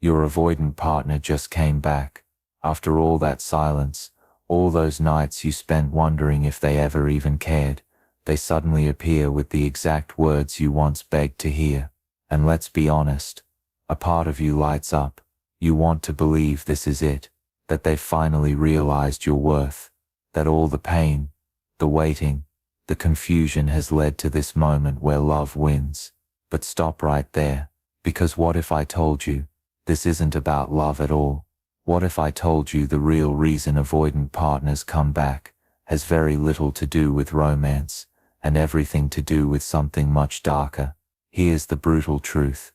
Your avoidant partner just came back. After all that silence, all those nights you spent wondering if they ever even cared, they suddenly appear with the exact words you once begged to hear. And let's be honest, a part of you lights up. You want to believe this is it, that they've finally realized your worth, that all the pain, the waiting, the confusion has led to this moment where love wins. But stop right there, because what if I told you, this isn't about love at all? What if I told you the real reason avoidant partners come back has very little to do with romance, and everything to do with something much darker? Here's the brutal truth.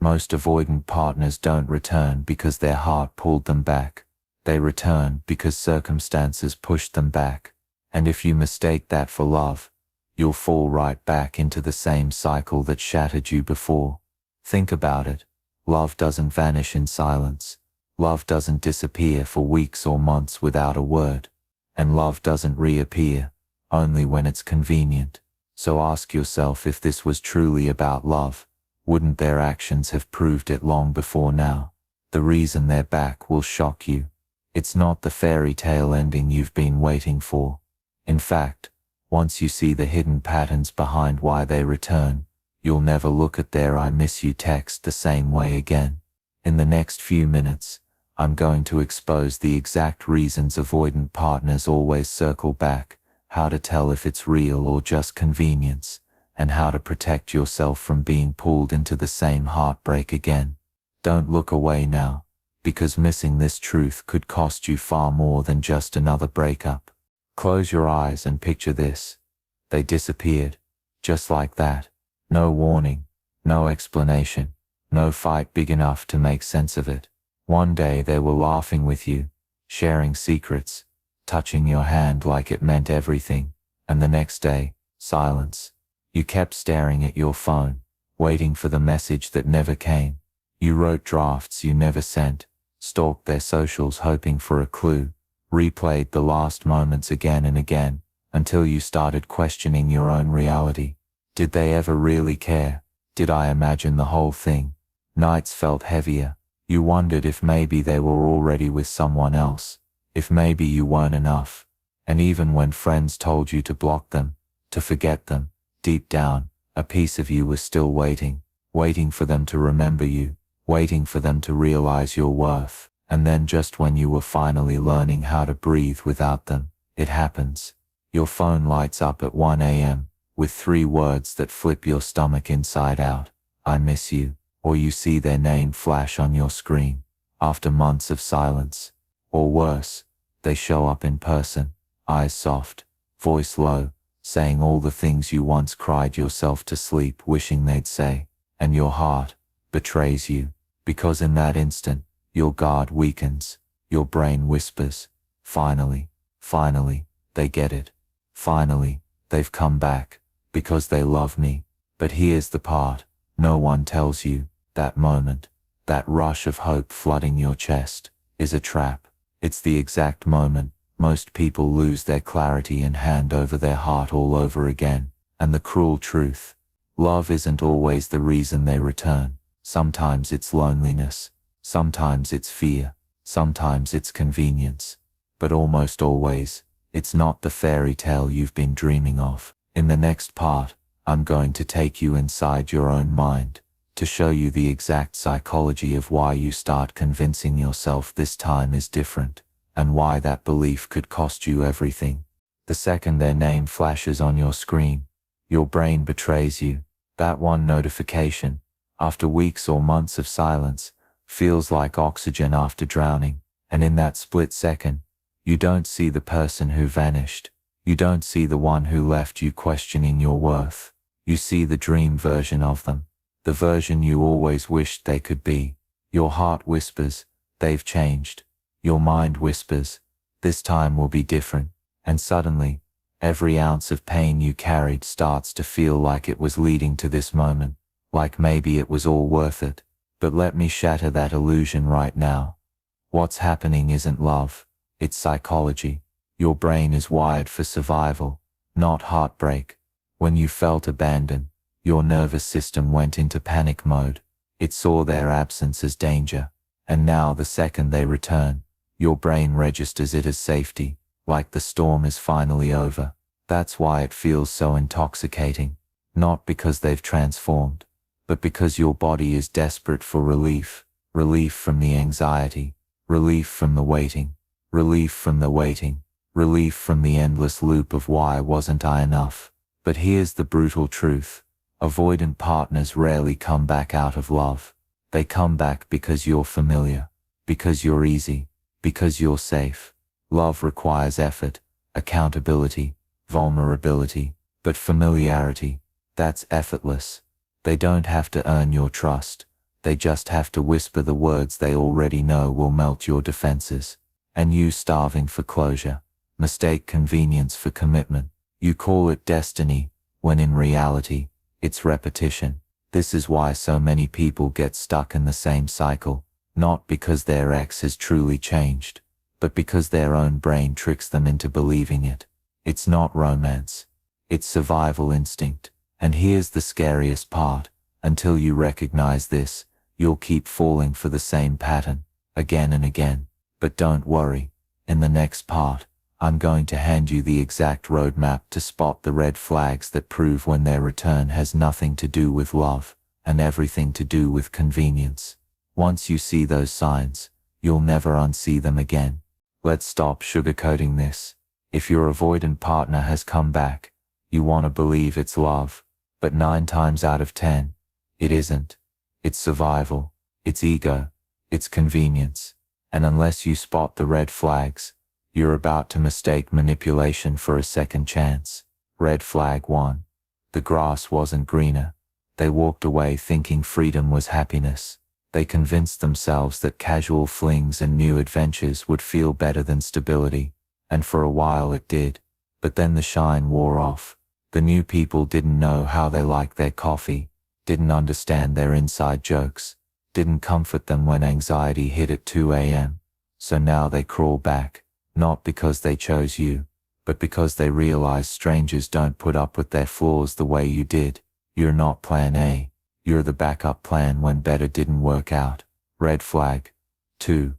Most avoidant partners don't return because their heart pulled them back. They return because circumstances pushed them back. And if you mistake that for love, you'll fall right back into the same cycle that shattered you before. Think about it. Love doesn't vanish in silence. Love doesn't disappear for weeks or months without a word. And love doesn't reappear, only when it's convenient. So ask yourself, if this was truly about love, wouldn't their actions have proved it long before now? The reason they're back will shock you. It's not the fairy tale ending you've been waiting for. In fact, once you see the hidden patterns behind why they return, you'll never look at their "I miss you" text the same way again. In the next few minutes, I'm going to expose the exact reasons avoidant partners always circle back, how to tell if it's real or just convenience, and how to protect yourself from being pulled into the same heartbreak again. Don't look away now, because missing this truth could cost you far more than just another breakup. Close your eyes and picture this. They disappeared, just like that. No warning, no explanation, no fight big enough to make sense of it. One day they were laughing with you, sharing secrets, touching your hand like it meant everything, and the next day, silence. You kept staring at your phone, waiting for the message that never came. You wrote drafts you never sent, stalked their socials hoping for a clue, replayed the last moments again and again, until you started questioning your own reality. Did they ever really care? Did I imagine the whole thing? Nights felt heavier. You wondered if maybe they were already with someone else, if maybe you weren't enough. And even when friends told you to block them, to forget them, deep down, a piece of you was still waiting for them to remember you, waiting for them to realize your worth. And then just when you were finally learning how to breathe without them, it happens. Your phone lights up at 1 a.m. with 3 words that flip your stomach inside out. I miss you. Or you see their name flash on your screen, after months of silence. Or worse, they show up in person, eyes soft, voice low, saying all the things you once cried yourself to sleep wishing they'd say. And your heart betrays you, because in that instant, your guard weakens, your brain whispers, finally, they get it. Finally, they've come back, because they love me. But here's the part no one tells you. That moment, that rush of hope flooding your chest, is a trap. It's the exact moment most people lose their clarity and hand over their heart all over again. And the cruel truth, love isn't always the reason they return. Sometimes it's loneliness, sometimes it's fear, sometimes it's convenience. But almost always, it's not the fairy tale you've been dreaming of. In the next part, I'm going to take you inside your own mind, to show you the exact psychology of why you start convincing yourself this time is different, and why that belief could cost you everything. The second their name flashes on your screen, your brain betrays you. That one notification, after weeks or months of silence, feels like oxygen after drowning. And in that split second, you don't see the person who vanished. You don't see the one who left you questioning your worth. You see the dream version of them. The version you always wished they could be. Your heart whispers, they've changed. Your mind whispers, this time will be different. And suddenly, every ounce of pain you carried starts to feel like it was leading to this moment, like maybe it was all worth it. But let me shatter that illusion right now. What's happening isn't love, it's psychology. Your brain is wired for survival, not heartbreak. When you felt abandoned, your nervous system went into panic mode. It saw their absence as danger. And now the second they return, your brain registers it as safety, like the storm is finally over. That's why it feels so intoxicating. Not because they've transformed, but because your body is desperate for relief. Relief from the anxiety, relief from the waiting, relief from the waiting, relief from the endless loop of why wasn't I enough. But here's the brutal truth. Avoidant partners rarely come back out of love. They come back because you're familiar, because you're easy, because you're safe. Love requires effort, accountability, vulnerability, but familiarity, that's effortless. They don't have to earn your trust. They just have to whisper the words they already know will melt your defenses. And you starving for closure, mistake convenience for commitment. You call it destiny, when in reality, it's repetition. This is why so many people get stuck in the same cycle, not because their ex has truly changed, but because their own brain tricks them into believing it. It's not romance. It's survival instinct. And here's the scariest part. Until you recognize this, you'll keep falling for the same pattern, again and again. But don't worry. In the next part, I'm going to hand you the exact roadmap to spot the red flags that prove when their return has nothing to do with love, and everything to do with convenience. Once you see those signs, you'll never unsee them again. Let's stop sugarcoating this. If your avoidant partner has come back, you want to believe it's love, but 9 times out of 10, it isn't. It's survival, it's ego, it's convenience. And unless you spot the red flags, you're about to mistake manipulation for a second chance. Red flag 1. The grass wasn't greener. They walked away thinking freedom was happiness. They convinced themselves that casual flings and new adventures would feel better than stability. And for a while it did. But then the shine wore off. The new people didn't know how they liked their coffee, didn't understand their inside jokes, didn't comfort them when anxiety hit at 2 a.m. So now they crawl back, not because they chose you, but because they realize strangers don't put up with their flaws the way you did. You're not plan A. You're the backup plan when better didn't work out. Red flag 2.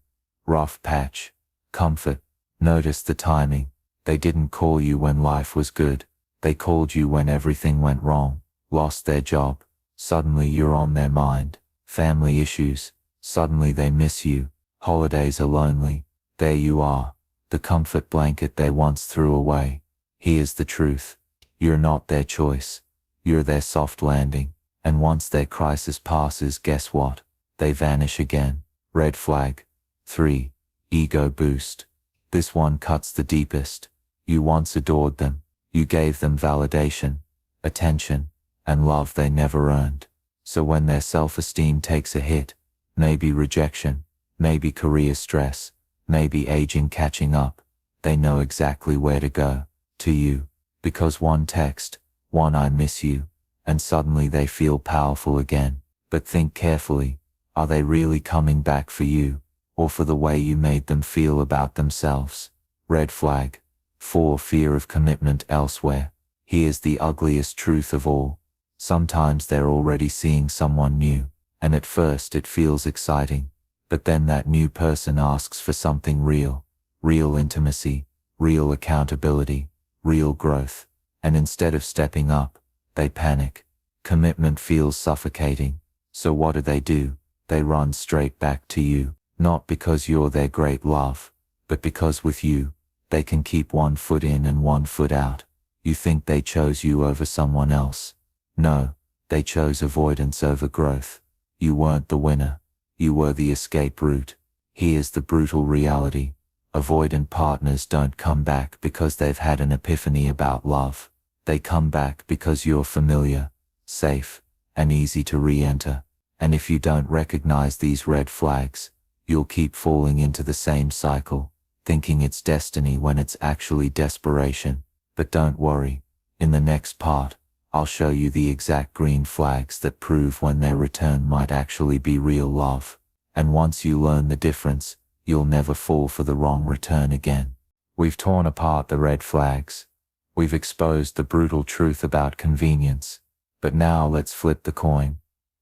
Rough patch. Comfort. Notice the timing. They didn't call you when life was good. They called you when everything went wrong. Lost their job. Suddenly you're on their mind. Family issues. Suddenly they miss you. Holidays are lonely. There you are. The comfort blanket they once threw away. Here's the truth. You're not their choice. You're their soft landing. And once their crisis passes, guess what? They vanish again. Red flag 3. Ego boost. This one cuts the deepest. You once adored them. You gave them validation, attention, and love they never earned. So when their self-esteem takes a hit, maybe rejection, maybe career stress, maybe aging catching up, they know exactly where to go, to you. Because one text, one I miss you, and suddenly they feel powerful again. But think carefully, are they really coming back for you, or for the way you made them feel about themselves? Red flag 4. Fear of commitment elsewhere. Here's the ugliest truth of all. Sometimes they're already seeing someone new, and at first it feels exciting, but then that new person asks for something real. Real intimacy, real accountability, real growth. And instead of stepping up, they panic. Commitment feels suffocating. So what do? They run straight back to you, not because you're their great love, but because with you, they can keep one foot in and one foot out. You think they chose you over someone else. No, they chose avoidance over growth. You weren't the winner. You were the escape route. Here's the brutal reality. Avoidant partners don't come back because they've had an epiphany about love. They come back because you're familiar, safe, and easy to re-enter. And if you don't recognize these red flags, you'll keep falling into the same cycle, thinking it's destiny when it's actually desperation. But don't worry, in the next part, I'll show you the exact green flags that prove when their return might actually be real love. And once you learn the difference, you'll never fall for the wrong return again. We've torn apart the red flags. We've exposed the brutal truth about convenience. But now let's flip the coin.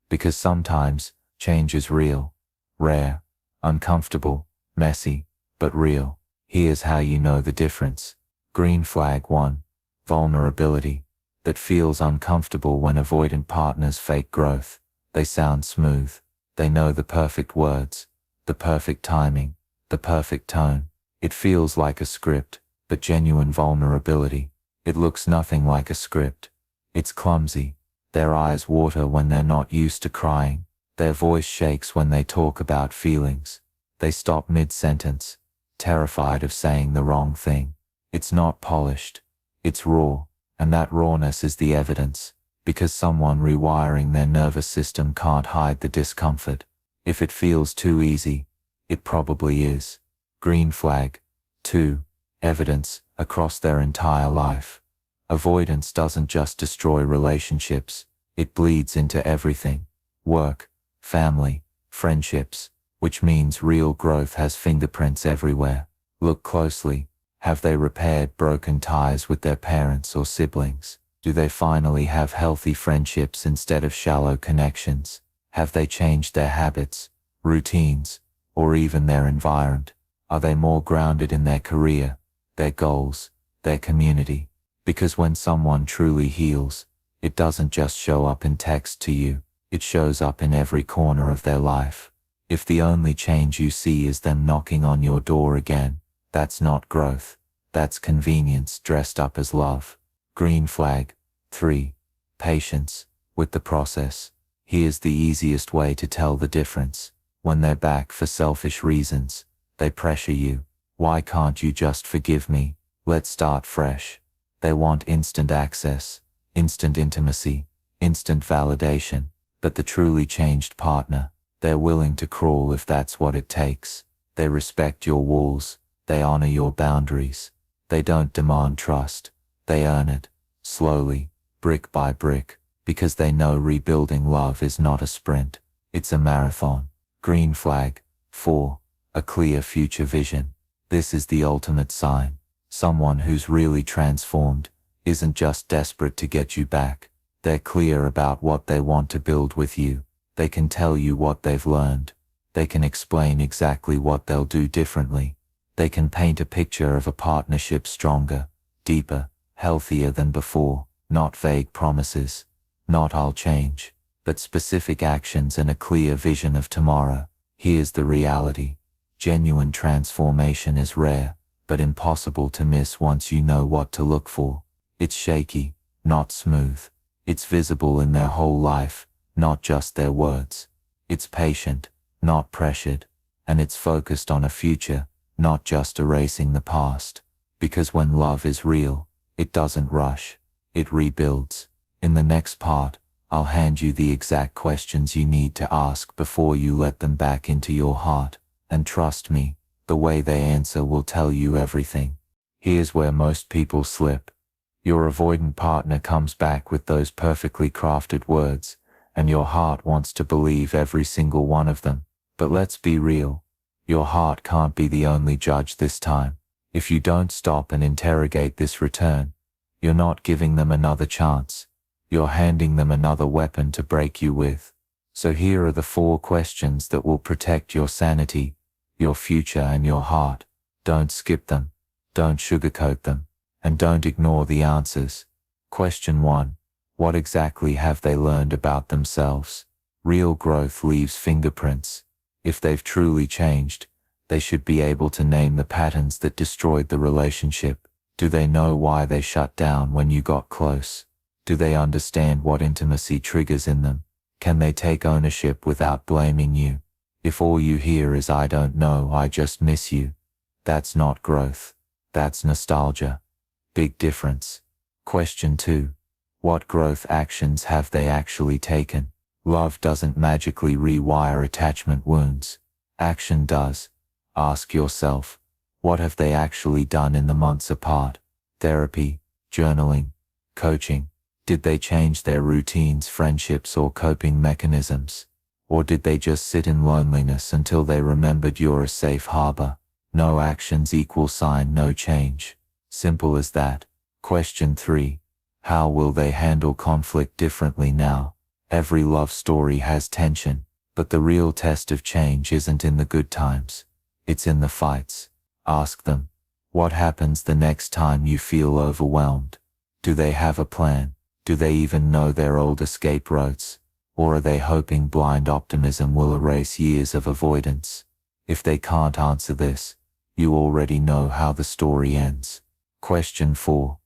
Because sometimes, change is real, rare, Uncomfortable, messy, but real. Here's how you know the difference. Green flag 1. Vulnerability. That feels uncomfortable when avoidant partners fake growth. They sound smooth. They know the perfect words, the perfect timing, the perfect tone. It feels like a script, but genuine vulnerability. It looks nothing like a script. It's clumsy. Their eyes water when they're not used to crying. Their voice shakes when they talk about feelings. They stop mid-sentence, terrified of saying the wrong thing. It's not polished. It's raw, and that rawness is the evidence, because someone rewiring their nervous system can't hide the discomfort. If it feels too easy, it probably is. Green flag 2. Evidence across their entire life. Avoidance doesn't just destroy relationships, it bleeds into everything. Work, family, friendships, which means real growth has fingerprints everywhere. Look closely. Have they repaired broken ties with their parents or siblings? Do they finally have healthy friendships instead of shallow connections? Have they changed their habits, routines, or even their environment? Are they more grounded in their career, their goals, their community? Because when someone truly heals, it doesn't just show up in text to you, it shows up in every corner of their life. If the only change you see is them knocking on your door again, that's not growth. That's convenience dressed up as love. Green flag 3. Patience with the process. Here's the easiest way to tell the difference. When they're back for selfish reasons, they pressure you. Why can't you just forgive me? Let's start fresh. They want instant access, instant intimacy, instant validation. But the truly changed partner, they're willing to crawl if that's what it takes. They respect your walls. They honor your boundaries. They don't demand trust. They earn it, slowly, brick by brick, because they know rebuilding love is not a sprint, it's a marathon. Green flag 4. A clear future vision. This is the ultimate sign. Someone who's really transformed isn't just desperate to get you back. They're clear about what they want to build with you. They can tell you what they've learned. They can explain exactly what they'll do differently. They can paint a picture of a partnership stronger, deeper, healthier than before. Not vague promises, not "I'll change," but specific actions and a clear vision of tomorrow. Here's the reality. Genuine transformation is rare, but impossible to miss once you know what to look for. It's shaky, not smooth. It's visible in their whole life, not just their words. It's patient, not pressured, and it's focused on a future, not just erasing the past. Because when love is real, it doesn't rush, it rebuilds. In the next part, I'll hand you the exact questions you need to ask before you let them back into your heart, and trust me, the way they answer will tell you everything. Here's where most people slip. Your avoidant partner comes back with those perfectly crafted words, and your heart wants to believe every single one of them. But let's be real. Your heart can't be the only judge this time. If you don't stop and interrogate this return, you're not giving them another chance. You're handing them another weapon to break you with. So here are the 4 questions that will protect your sanity, your future, and your heart. Don't skip them. Don't sugarcoat them. And don't ignore the answers. Question 1. What exactly have they learned about themselves? Real growth leaves fingerprints. If they've truly changed, they should be able to name the patterns that destroyed the relationship. Do they know why they shut down when you got close? Do they understand what intimacy triggers in them? Can they take ownership without blaming you? If all you hear is "I don't know, I just miss you," that's not growth. That's nostalgia. Big difference. Question 2. What growth actions have they actually taken? Love doesn't magically rewire attachment wounds. Action does. Ask yourself, what have they actually done in the months apart? Therapy, journaling, coaching. Did they change their routines, friendships, or coping mechanisms? Or did they just sit in loneliness until they remembered you're a safe harbor? No actions equal sign no change. Simple as that. Question 3. How will they handle conflict differently now? Every love story has tension, But the real test of change isn't in the good times. It's in the fights. Ask them, what happens the next time you feel overwhelmed? Do they have a plan? Do they even know their old escape routes? Or are they hoping blind optimism will erase years of avoidance? If they can't answer this, you already know how the story ends. Question 4.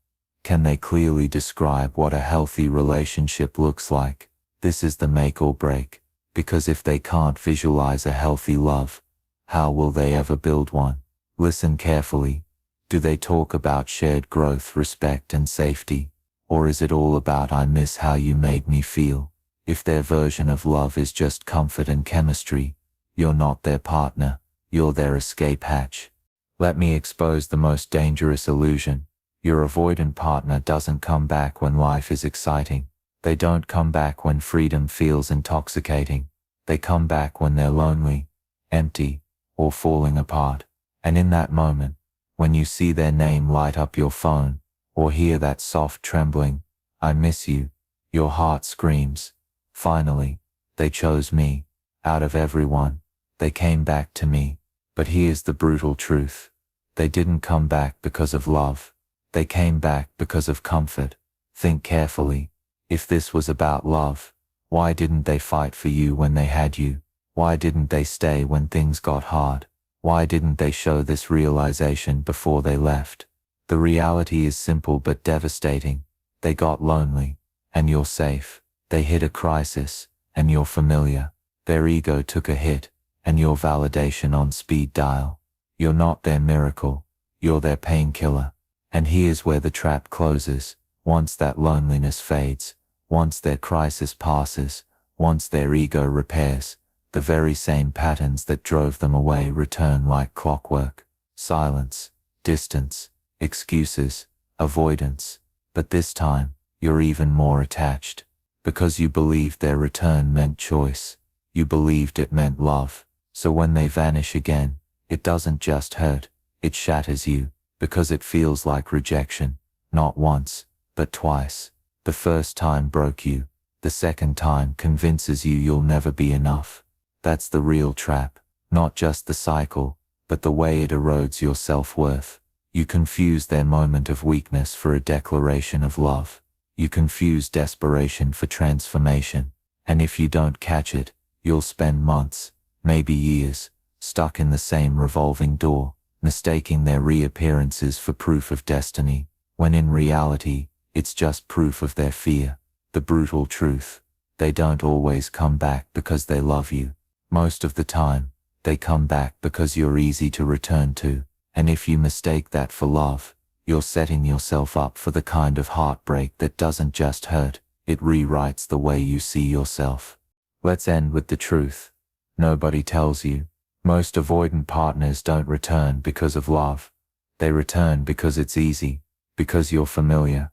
Can they clearly describe what a healthy relationship looks like? This is the make or break, because if they can't visualize a healthy love, how will they ever build one? Listen carefully. Do they talk about shared growth, respect, and safety? Or is it all about "I miss how you made me feel"? If their version of love is just comfort and chemistry, you're not their partner, you're their escape hatch. Let me expose the most dangerous illusion. Your avoidant partner doesn't come back when life is exciting. They don't come back when freedom feels intoxicating. They come back when they're lonely, empty, or falling apart. And in that moment, when you see their name light up your phone, or hear that soft trembling, "I miss you," your heart screams, finally, they chose me. Out of everyone, they came back to me. But here's the brutal truth. They didn't come back because of love. They came back because of comfort. Think carefully. If this was about love, why didn't they fight for you when they had you? Why didn't they stay when things got hard? Why didn't they show this realization before they left? The reality is simple but devastating. They got lonely, and you're safe. They hit a crisis, and you're familiar. Their ego took a hit, and you're validation on speed dial. You're not their miracle, you're their painkiller. And here's where the trap closes. Once that loneliness fades, once their crisis passes, once their ego repairs, the very same patterns that drove them away return like clockwork. Silence, distance, excuses, avoidance. But this time, you're even more attached. Because you believed their return meant choice. You believed it meant love. So when they vanish again, it doesn't just hurt, it shatters you. Because it feels like rejection. Not once, but twice. The first time broke you. The second time convinces you you'll never be enough. That's the real trap. Not just the cycle, but the way it erodes your self-worth. You confuse their moment of weakness for a declaration of love. You confuse desperation for transformation. And if you don't catch it, you'll spend months, maybe years, stuck in the same revolving door, mistaking their reappearances for proof of destiny, when in reality, it's just proof of their fear. The brutal truth. They don't always come back because they love you. Most of the time, they come back because you're easy to return to. And if you mistake that for love, you're setting yourself up for the kind of heartbreak that doesn't just hurt, it rewrites the way you see yourself. Let's end with the truth. Nobody tells you. Most avoidant partners don't return because of love. They return because it's easy, because you're familiar,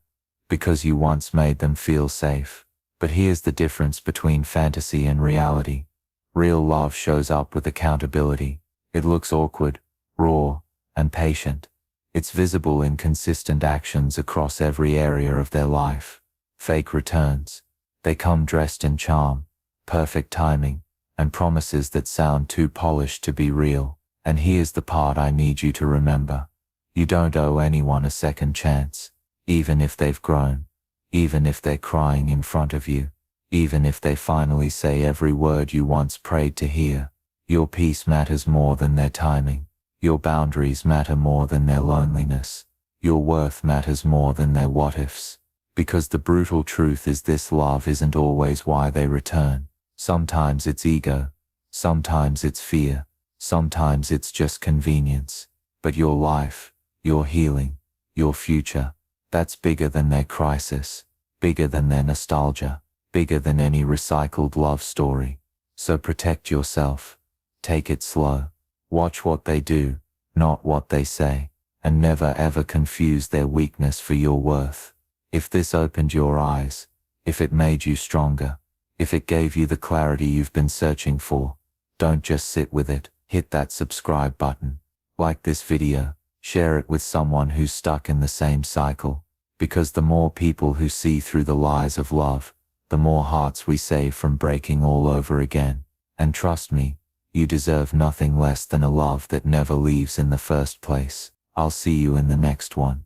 because you once made them feel safe. But here's the difference between fantasy and reality. Real love shows up with accountability. It looks awkward, raw, and patient. It's visible in consistent actions across every area of their life. Fake returns. They come dressed in charm, perfect timing, and promises that sound too polished to be real. And here's the part I need you to remember. You don't owe anyone a second chance, even if they've grown, even if they're crying in front of you, even if they finally say every word you once prayed to hear. Your peace matters more than their timing. Your boundaries matter more than their loneliness. Your worth matters more than their what-ifs. Because the brutal truth is this: love isn't always why they return. Sometimes it's ego. Sometimes it's fear. Sometimes it's just convenience. But your life, your healing, your future, that's bigger than their crisis, bigger than their nostalgia, bigger than any recycled love story. So protect yourself. Take it slow. Watch what they do, not what they say, and never ever confuse their weakness for your worth. If this opened your eyes, if it made you stronger, if it gave you the clarity you've been searching for, don't just sit with it. Hit that subscribe button. Like this video. Share it with someone who's stuck in the same cycle. Because the more people who see through the lies of love, the more hearts we save from breaking all over again. And trust me, you deserve nothing less than a love that never leaves in the first place. I'll see you in the next one.